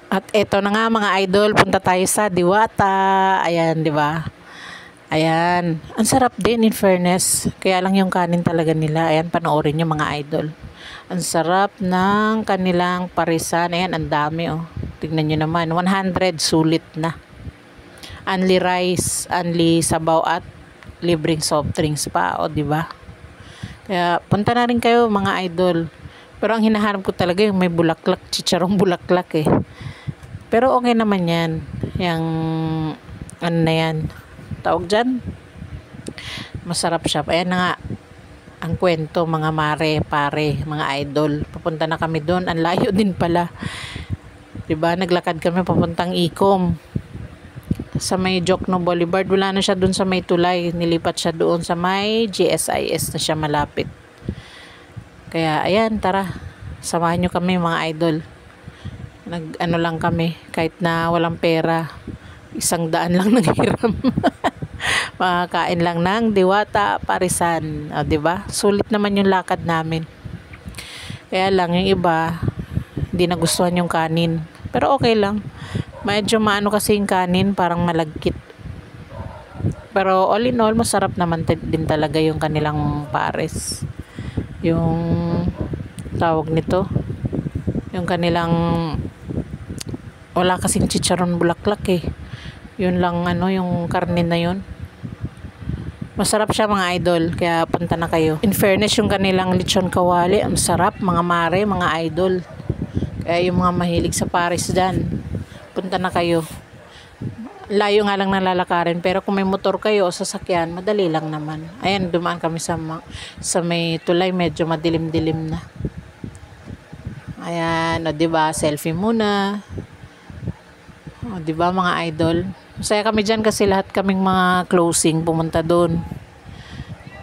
At eto na nga mga idol, punta tayo sa Diwata. Ayan, di ba? Ayan. Ang sarap din in fairness. Kaya lang yung kanin talaga nila. Ayan, panoorin nyo mga idol. Ang sarap ng kanilang parisan. Ayan, ang dami oh. Tignan nyo naman. 100 sulit na. Only rice, only sabaw at libreng soft drinks pa. O, di ba? Kaya punta na rin kayo mga idol. Pero ang hinahanap ko talaga yung may bulaklak, chicharong bulaklak eh. Pero okay naman yan. Yung ano na yan. Tawag dyan. Masarap siya. Ayan na nga. Ang kwento mga mare, pare, mga idol. Papunta na kami doon. Ang layo din pala. Diba? Naglakad kami papuntang Ikom. Sa may Jokno Boulevard. Wala na siya doon sa may tulay. Nilipat siya doon sa may GSIS na siya malapit. Kaya ayan, tara. Samahan nyo kami mga idol. Nag-ano lang kami. Kahit na walang pera. 100 lang nanghiram. Makakain lang ng Diwata Parisan. O, diba? Sulit naman yung lakad namin. Kaya lang, yung iba, hindi nagustuhan yung kanin. Pero okay lang. Medyo maano kasi yung kanin, parang malagkit. Pero all in all, masarap naman din talaga yung kanilang pares. Yung tawag nito, yung kanilang wala kasing chicharon bulaklak eh. Yun lang ano, yung karne na yun. Masarap siya mga idol, kaya punta na kayo. In fairness, yung kanilang lechon kawali, ang sarap mga mare, mga idol. Kaya yung mga mahilig sa pares dyan, punta na kayo. Layo nga lang nalalakarin, pero kung may motor kayo o sasakyan, madali lang naman. Ayan, dumaan kami sa may tulay, medyo madilim-dilim na. Ayan, o diba, selfie muna. O diba mga idol? Masaya kami dyan kasi lahat kaming mga closing pumunta doon.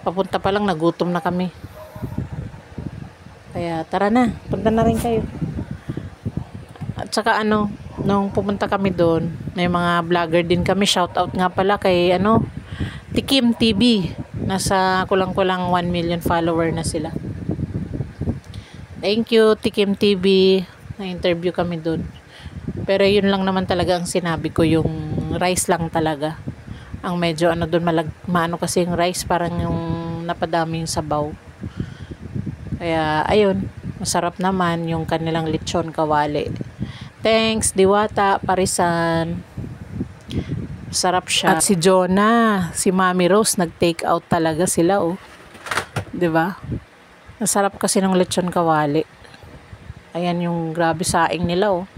Papunta pa lang, nagutom na kami. Kaya tara na, punta na rin kayo. At saka ano, nung pumunta kami doon, may mga vlogger din kami. Shoutout nga pala kay Tikim TV. Nasa kulang-kulang 1 million follower na sila. Thank you Tikim TV. Na-interview kami doon. Pero yun lang naman talaga ang sinabi ko, yung rice lang talaga. Ang medyo doon maano kasi yung rice, parang yung napadami yung sabaw. Kaya ayun, masarap naman yung kanilang lechon kawali. Thanks, Diwata Parisan. Sarap siya. At si Jonah, si Mami Rose, nag-take out talaga sila, oh. 'Di ba? Masarap kasi ng lechon kawali. Ayan yung grabe saing nila, oh.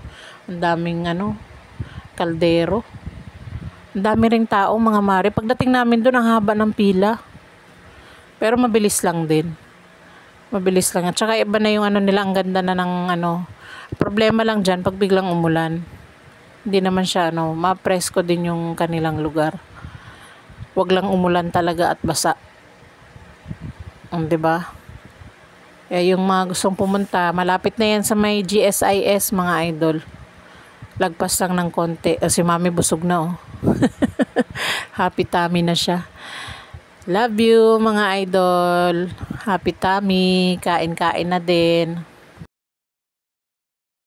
Ang daming kaldero. Ang dami ring tao, mga mare. Pagdating namin doon, ang haba ng pila. Pero mabilis lang din. Mabilis lang. At saka iba na yung nila, ang ganda na ng problema lang dyan, pag biglang umulan, hindi naman siya, ma-presko din yung kanilang lugar. Wag lang umulan talaga at basa. Diba? Kaya yung mga gustong pumunta, malapit na yan sa may GSIS, mga idol. Lagpas lang ng konti. Si Mami busog na, oh. Happy tummy na siya. Love you, mga idol. Happy tummy. Kain-kain na din.